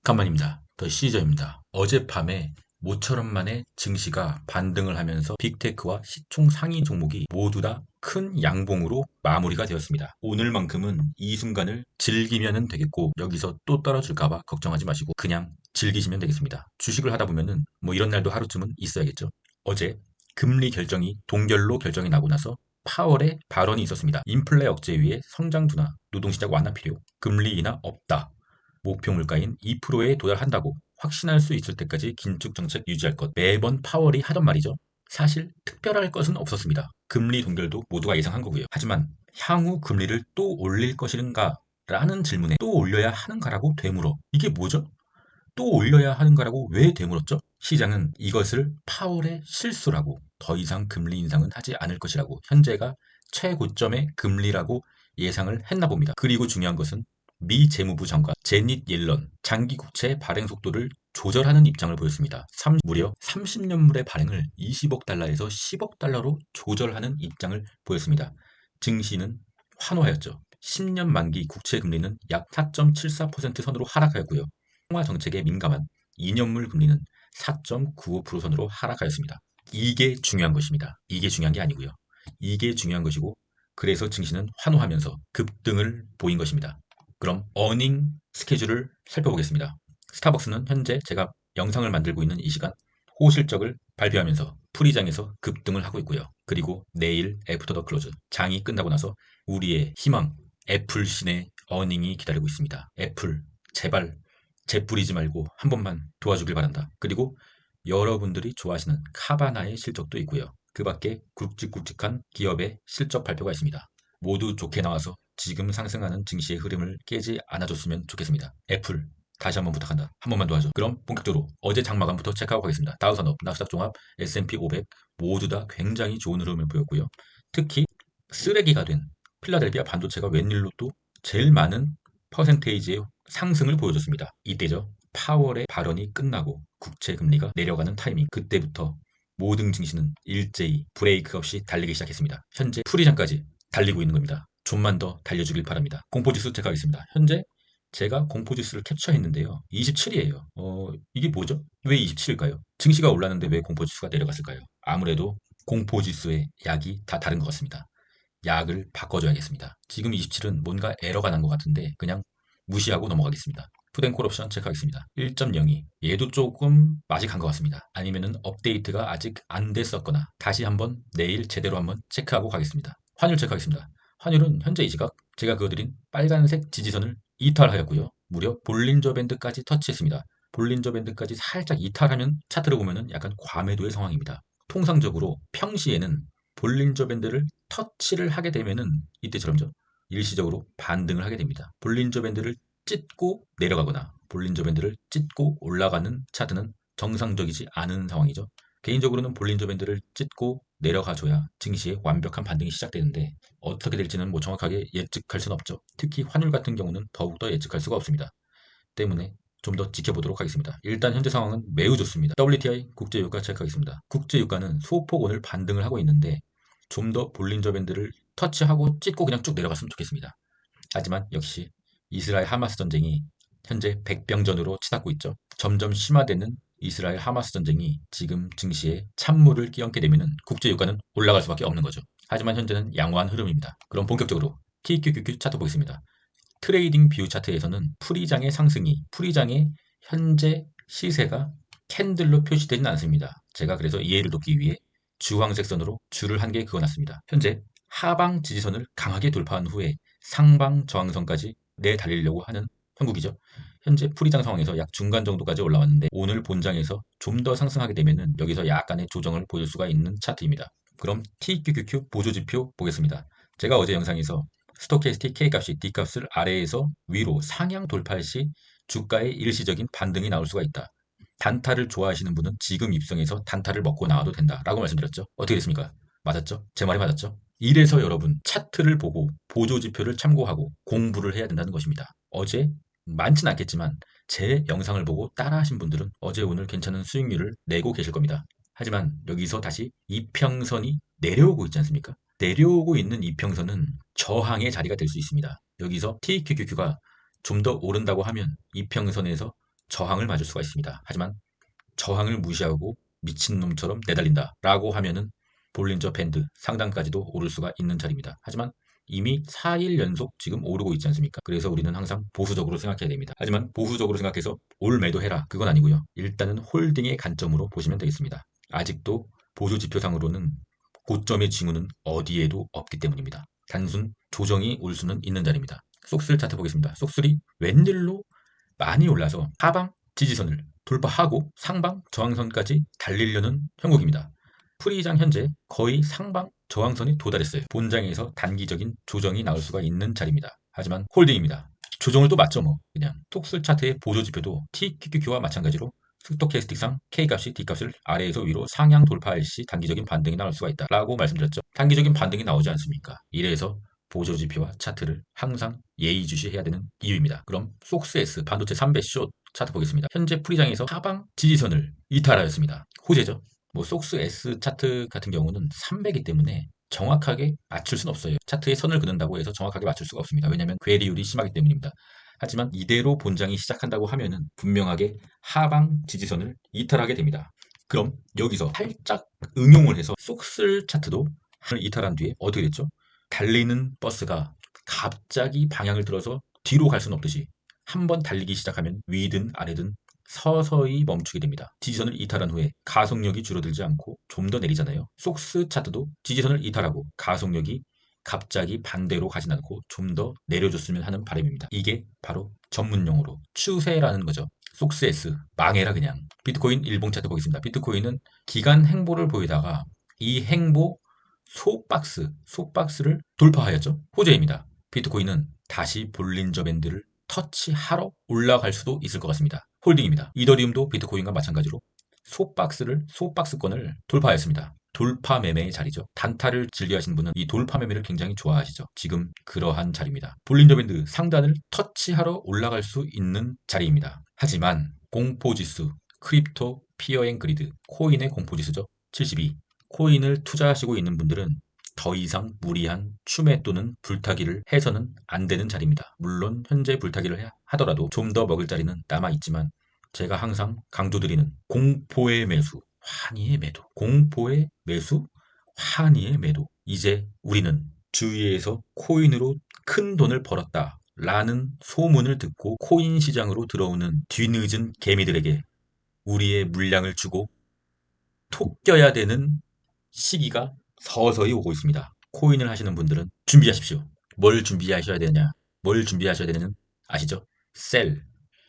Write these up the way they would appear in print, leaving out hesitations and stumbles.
간만입니다. 더 시저입니다. 어젯밤에 모처럼 만에 증시가 반등을 하면서 빅테크와 시총 상위 종목이 모두 다 큰 양봉으로 마무리가 되었습니다. 오늘만큼은 이 순간을 즐기면 되겠고 여기서 또 떨어질까봐 걱정하지 마시고 그냥 즐기시면 되겠습니다. 주식을 하다 보면은 뭐 이런 날도 하루쯤은 있어야겠죠. 어제 금리 결정이 동결로 결정이 나고 나서 파월의 발언이 있었습니다. 인플레 억제 위에 성장 둔화, 노동시장 완화 필요, 금리 인하 없다. 목표 물가인 2%에 도달한다고 확신할 수 있을 때까지 긴축 정책 유지할 것. 매번 파월이 하던 말이죠. 사실 특별할 것은 없었습니다. 금리 동결도 모두가 예상한 거고요. 하지만 향후 금리를 또 올릴 것인가? 라는 질문에 또 올려야 하는가라고 되물어. 이게 뭐죠? 또 올려야 하는가라고 왜 되물었죠? 시장은 이것을 파월의 실수라고 더 이상 금리 인상은 하지 않을 것이라고 현재가 최고점의 금리라고 예상을 했나 봅니다. 그리고 중요한 것은 미 재무부 장관 제닛 옐런 장기 국채 발행 속도를 조절하는 입장을 보였습니다. 무려 30년물의 발행을 20억 달러에서 10억 달러로 조절하는 입장을 보였습니다. 증시는 환호하였죠. 10년 만기 국채 금리는 약 4.74% 선으로 하락하였고요. 통화 정책에 민감한 2년물 금리는 4.95% 선으로 하락하였습니다. 이게 중요한 것입니다. 이게 중요한 게 아니고요. 이게 중요한 것이고 그래서 증시는 환호하면서 급등을 보인 것입니다. 그럼 어닝 스케줄을 살펴보겠습니다. 스타벅스는 현재 제가 영상을 만들고 있는 이 시간 호실적을 발표하면서 풀이장에서 급등을 하고 있고요. 그리고 내일 애프터 더 클로즈 장이 끝나고 나서 우리의 희망 애플 신의 어닝이 기다리고 있습니다. 애플 제발 재뿌리지 말고 한 번만 도와주길 바란다. 그리고 여러분들이 좋아하시는 카바나의 실적도 있고요. 그 밖에 굵직굵직한 기업의 실적 발표가 있습니다. 모두 좋게 나와서 지금 상승하는 증시의 흐름을 깨지 않아줬으면 좋겠습니다. 애플 다시 한번 부탁한다. 한 번만 도와줘. 그럼 본격적으로 어제 장마감부터 체크하고 가겠습니다. 다우산업, 나스닥 종합, S&P 500 모두 다 굉장히 좋은 흐름을 보였고요. 특히 쓰레기가 된 필라델피아 반도체가 웬일로 또 제일 많은 퍼센테이지의 상승을 보여줬습니다. 이때죠. 파월의 발언이 끝나고 국채 금리가 내려가는 타이밍. 그때부터 모든 증시는 일제히 브레이크 없이 달리기 시작했습니다. 현재 풀이장까지 달리고 있는 겁니다. 좀만 더 달려주길 바랍니다. 공포지수 체크하겠습니다. 현재 제가 공포지수를 캡처했는데요. 27이에요. 이게 뭐죠? 왜 27일까요? 증시가 올랐는데 왜 공포지수가 내려갔을까요? 아무래도 공포지수의 약이 다 다른 것 같습니다. 약을 바꿔줘야겠습니다. 지금 27은 뭔가 에러가 난 것 같은데 그냥 무시하고 넘어가겠습니다. 푸덴콜 옵션 체크하겠습니다. 1.02 얘도 조금 맛이 간 것 같습니다. 아니면은 업데이트가 아직 안 됐었거나 다시 한번 내일 제대로 한번 체크하고 가겠습니다. 환율 체크하겠습니다. 환율은 현재 이 시각 제가 그어드린 빨간색 지지선을 이탈하였고요. 무려 볼린저 밴드까지 터치했습니다. 볼린저 밴드까지 살짝 이탈하면 차트를 보면은 약간 과매도의 상황입니다. 통상적으로 평시에는 볼린저 밴드를 터치를 하게 되면은 이때처럼죠. 일시적으로 반등을 하게 됩니다. 볼린저 밴드를 찢고 내려가거나 볼린저 밴드를 찢고 올라가는 차트는 정상적이지 않은 상황이죠. 개인적으로는 볼린저 밴드를 찢고 내려가줘야 증시의 완벽한 반등이 시작되는데 어떻게 될지는 뭐 정확하게 예측할 수는 없죠. 특히 환율 같은 경우는 더욱더 예측할 수가 없습니다. 때문에 좀 더 지켜보도록 하겠습니다. 일단 현재 상황은 매우 좋습니다. WTI 국제유가 체크하겠습니다. 국제유가는 소폭 오늘 반등을 하고 있는데 좀 더 볼린저 밴드를 터치하고 찢고 그냥 쭉 내려갔으면 좋겠습니다. 하지만 역시 이스라엘 하마스 전쟁이 현재 백병전으로 치닫고 있죠. 점점 심화되는 이스라엘 하마스 전쟁이 지금 증시에 찬물을 끼얹게 되면 국제유가는 올라갈 수밖에 없는 거죠. 하지만 현재는 양호한 흐름입니다. 그럼 본격적으로 TQQQ 차트 보겠습니다. 트레이딩 뷰 차트에서는 풀이장의 상승이 풀이장의 현재 시세가 캔들로 표시되지는 않습니다. 제가 그래서 이해를 돕기 위해 주황색 선으로 줄을 한 개 그어놨습니다. 현재 하방 지지선을 강하게 돌파한 후에 상방 저항선까지 내달리려고 하는 형국이죠. 현재 풀이장 상황에서 약 중간 정도까지 올라왔는데 오늘 본장에서 좀 더 상승하게 되면은 여기서 약간의 조정을 보일 수가 있는 차트입니다. 그럼 TQQQ 보조지표 보겠습니다. 제가 어제 영상에서 스토캐스틱 K값이 D값을 아래에서 위로 상향 돌파할 시 주가의 일시적인 반등이 나올 수가 있다. 단타를 좋아하시는 분은 지금 입성해서 단타를 먹고 나와도 된다라고 말씀드렸죠. 어떻게 됐습니까? 맞았죠? 제 말이 맞았죠? 이래서 여러분 차트를 보고 보조지표를 참고하고 공부를 해야 된다는 것입니다. 어제 많진 않겠지만 제 영상을 보고 따라하신 분들은 어제 오늘 괜찮은 수익률을 내고 계실 겁니다. 하지만 여기서 다시 이평선이 내려오고 있지 않습니까? 내려오고 있는 이평선은 저항의 자리가 될 수 있습니다. 여기서 TQQQ가 좀 더 오른다고 하면 이평선에서 저항을 맞을 수가 있습니다. 하지만 저항을 무시하고 미친놈처럼 내달린다 라고 하면은 볼린저 밴드 상단까지도 오를 수가 있는 자리입니다. 하지만 이미 4일 연속 지금 오르고 있지 않습니까? 그래서 우리는 항상 보수적으로 생각해야 됩니다. 하지만 보수적으로 생각해서 올 매도해라 그건 아니고요. 일단은 홀딩의 관점으로 보시면 되겠습니다. 아직도 보조 지표상으로는 고점의 징후는 어디에도 없기 때문입니다. 단순 조정이 올 수는 있는 자리입니다. 속슬 차트 보겠습니다. 속슬이 웬일로 많이 올라서 하방 지지선을 돌파하고 상방 저항선까지 달리려는 형국입니다. 프리장 현재 거의 상방 저항선이 도달했어요. 본장에서 단기적인 조정이 나올 수가 있는 자리입니다. 하지만 홀딩입니다. 조정을 또 맞죠 뭐. 그냥 톡슬 차트의 보조지표도 TQQQ와 마찬가지로 스토캐스틱상 K값이 D값을 아래에서 위로 상향 돌파할 시 단기적인 반등이 나올 수가 있다 라고 말씀드렸죠. 단기적인 반등이 나오지 않습니까? 이래서 보조지표와 차트를 항상 예의주시해야 되는 이유입니다. 그럼 속스S 반도체 3배 숏 차트 보겠습니다. 현재 프리장에서 하방 지지선을 이탈하였습니다. 호재죠. 뭐 속스S 차트 같은 경우는 3배이기 때문에 정확하게 맞출 수는 없어요. 차트에 선을 그는다고 해서 정확하게 맞출 수가 없습니다. 왜냐하면 괴리율이 심하기 때문입니다. 하지만 이대로 본장이 시작한다고 하면은 분명하게 하방 지지선을 이탈하게 됩니다. 그럼 여기서 살짝 응용을 해서 속슬 차트도 이탈한 뒤에 어떻게 됐죠? 달리는 버스가 갑자기 방향을 들어서 뒤로 갈 수는 없듯이 한번 달리기 시작하면 위든 아래든 서서히 멈추게 됩니다. 지지선을 이탈한 후에 가속력이 줄어들지 않고 좀 더 내리잖아요. 속스 차트도 지지선을 이탈하고 가속력이 갑자기 반대로 가진 않고 좀 더 내려줬으면 하는 바람입니다. 이게 바로 전문용어로 추세라는 거죠. 속스S 망해라 그냥. 비트코인 일봉 차트 보겠습니다. 비트코인은 기간 행보를 보이다가 이 행보 소박스를 돌파하였죠. 호재입니다. 비트코인은 다시 볼린저 밴드를 터치하러 올라갈 수도 있을 것 같습니다. 홀딩입니다. 이더리움도 비트코인과 마찬가지로 소박스권을 돌파하였습니다. 돌파 매매의 자리죠. 단타를 즐겨하시는 분은 이 돌파 매매를 굉장히 좋아하시죠. 지금 그러한 자리입니다. 볼린저 밴드 상단을 터치하러 올라갈 수 있는 자리입니다. 하지만 공포지수, 크립토, 피어앤그리드, 코인의 공포지수죠. 72. 코인을 투자하시고 있는 분들은 더 이상 무리한 추매 또는 불타기를 해서는 안 되는 자리입니다. 물론 현재 불타기를 하더라도 좀 더 먹을 자리는 남아있지만 제가 항상 강조드리는 공포의 매수, 환희의 매도, 공포의 매수, 환희의 매도. 이제 우리는 주위에서 코인으로 큰 돈을 벌었다 라는 소문을 듣고 코인 시장으로 들어오는 뒤늦은 개미들에게 우리의 물량을 주고 톡 껴야 되는 시기가 서서히 오고 있습니다. 코인을 하시는 분들은 준비하십시오. 뭘 준비하셔야 되냐? 뭘 준비하셔야 되는 아시죠?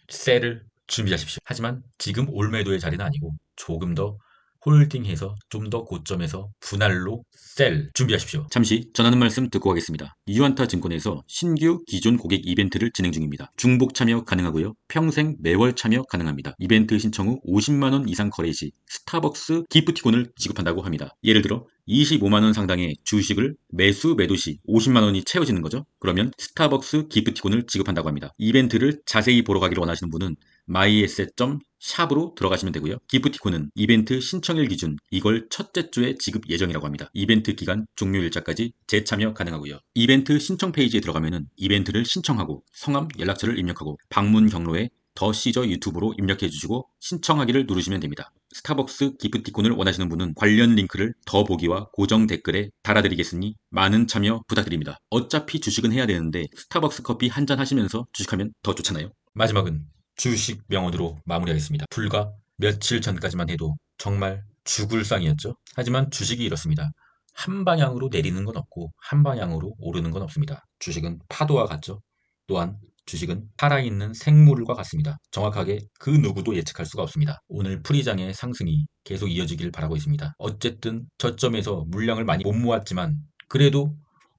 셀을 준비하십시오. 하지만 지금 올매도의 자리는 아니고 조금 더 홀딩해서 좀 더 고점에서 분할로 셀 준비하십시오. 잠시 전하는 말씀 듣고 가겠습니다. 유안타 증권에서 신규 기존 고객 이벤트를 진행 중입니다. 중복 참여 가능하고요. 평생 매월 참여 가능합니다. 이벤트 신청 후 50만원 이상 거래 시 스타벅스 기프티콘을 지급한다고 합니다. 예를 들어 25만원 상당의 주식을 매도 시 50만원이 채워지는 거죠. 그러면 스타벅스 기프티콘을 지급한다고 합니다. 이벤트를 자세히 보러 가기를 원하시는 분은 myasset.shop으로 들어가시면 되고요. 기프티콘은 이벤트 신청일 기준 이걸 첫째 주에 지급 예정이라고 합니다. 이벤트 기간 종료일자까지 재참여 가능하고요. 이벤트 신청 페이지에 들어가면은 이벤트를 신청하고 성함, 연락처를 입력하고 방문 경로에 더 시저 유튜브로 입력해 주시고 신청하기를 누르시면 됩니다. 스타벅스 기프티콘을 원하시는 분은 관련 링크를 더보기와 고정 댓글에 달아드리겠으니 많은 참여 부탁드립니다. 어차피 주식은 해야 되는데 스타벅스 커피 한잔 하시면서 주식하면 더 좋잖아요. 마지막은 주식 명언으로 마무리하겠습니다. 불과 며칠 전까지만 해도 정말 죽을 상이었죠. 하지만 주식이 이렇습니다. 한 방향으로 내리는 건 없고 한 방향으로 오르는 건 없습니다. 주식은 파도와 같죠. 또한 주식은 살아있는 생물과 같습니다. 정확하게 그 누구도 예측할 수가 없습니다. 오늘 프리장의 상승이 계속 이어지길 바라고 있습니다. 어쨌든 저점에서 물량을 많이 못 모았지만 그래도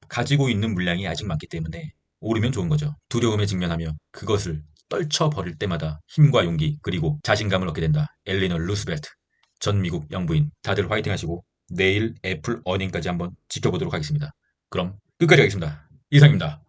가지고 있는 물량이 아직 많기 때문에 오르면 좋은 거죠. 두려움에 직면하며 그것을 떨쳐버릴 때마다 힘과 용기 그리고 자신감을 얻게 된다. 엘리너 루스벨트 전 미국 영부인 다들 화이팅 하시고 내일 애플 어닝까지 한번 지켜보도록 하겠습니다. 그럼 끝까지 하겠습니다. 이상입니다.